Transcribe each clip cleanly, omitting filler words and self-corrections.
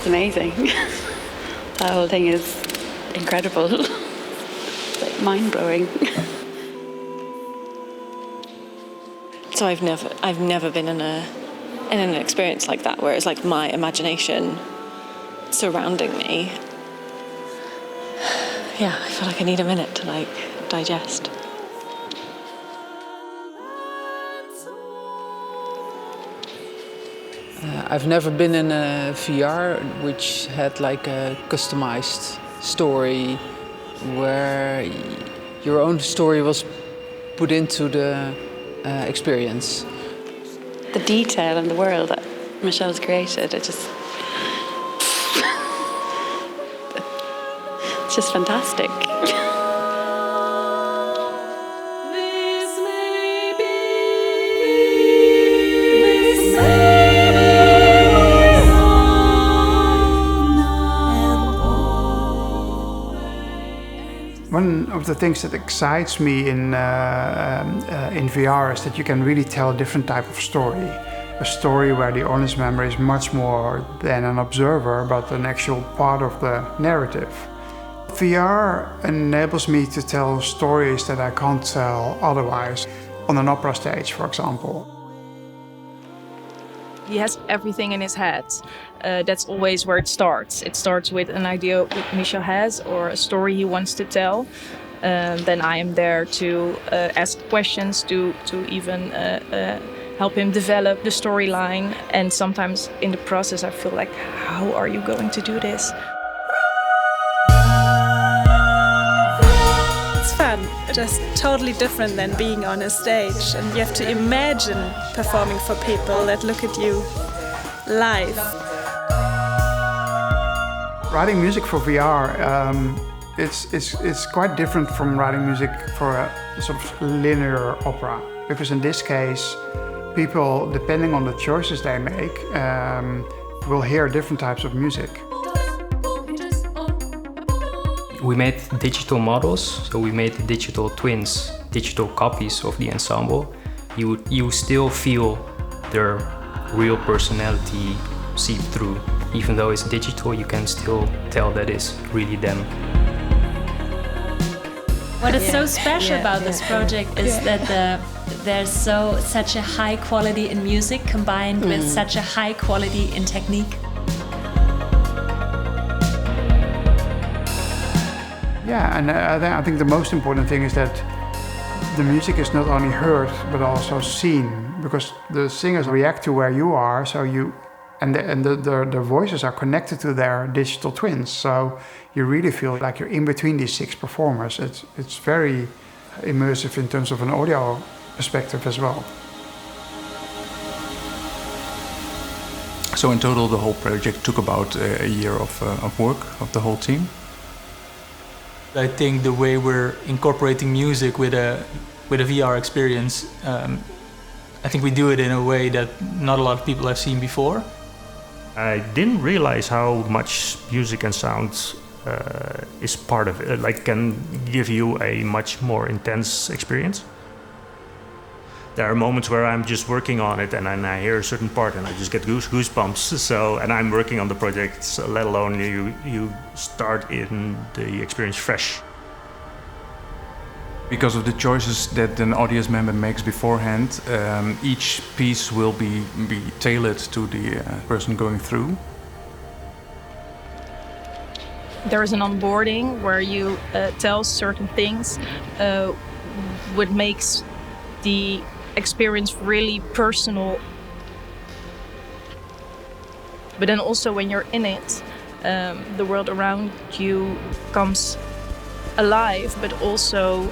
It's amazing. The whole thing is incredible. It's like mind-blowing. So I've never been in an experience like that where it's like my imagination surrounding me. Yeah, I feel like I need a minute to like digest. I've never been in a VR which had like a customized story where your own story was put into the experience. The detail in the world that Michel's created, it's just fantastic. One of the things that excites me in VR is that you can really tell a different type of story. A story where the audience member is much more than an observer, but an actual part of the narrative. VR enables me to tell stories that I can't tell otherwise. On an opera stage, for example. He has everything in his head. That's always where it starts. It starts with an idea that Michel has or a story he wants to tell. Then I am there to ask questions, to even help him develop the storyline. And sometimes in the process I feel like, how are you going to do this? It's fun, just totally different than being on a stage. And you have to imagine performing for people that look at you live. Writing music for VR, it's quite different from writing music for a sort of linear opera. Because in this case, people, depending on the choices they make, will hear different types of music. We made digital models, so we made digital twins, digital copies of the ensemble. You still feel their real personality seep through. Even though it's digital, you can still tell that it's really them. What is so special about this project is that there's such a high quality in music combined with such a high quality in technique. Yeah, and I think the most important thing is that the music is not only heard but also seen, because the singers react to where you are, so the voices are connected to their digital twins, so you really feel like you're in between these 6 performers. It's very immersive in terms of an audio perspective as well. So in total, the whole project took about a year of work of the whole team. I think the way we're incorporating music with a VR experience, I think we do it in a way that not a lot of people have seen before. I didn't realize how much music and sound is part of it, like can give you a much more intense experience. There are moments where I'm just working on it and then I hear a certain part and I just get goosebumps. So, and I'm working on the project, so let alone you start in the experience fresh. Because of the choices that an audience member makes beforehand, each piece will be tailored to the person going through. There is an onboarding where you tell certain things, what makes the experience really personal. But then also when you're in it, the world around you comes alive, but also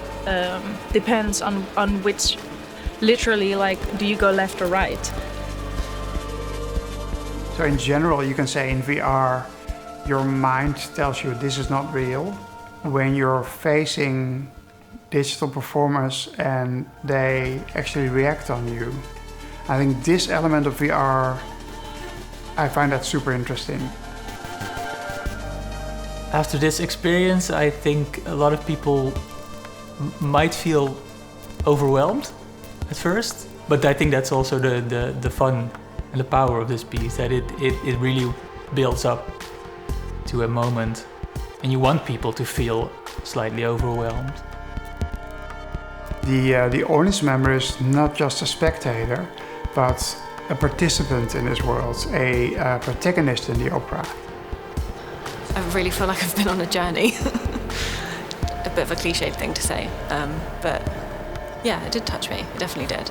depends on which, literally, like, do you go left or right? So in general, you can say in VR, your mind tells you this is not real. When you're facing digital performers and they actually react on you. I think this element of VR, I find that super interesting. After this experience, I think a lot of people might feel overwhelmed at first, but I think that's also the fun and the power of this piece, that it really builds up to a moment, and you want people to feel slightly overwhelmed. The audience member is not just a spectator, but a participant in this world, a protagonist in the opera. I really feel like I've been on a journey. A bit of a cliched thing to say, but yeah, it did touch me. It definitely did.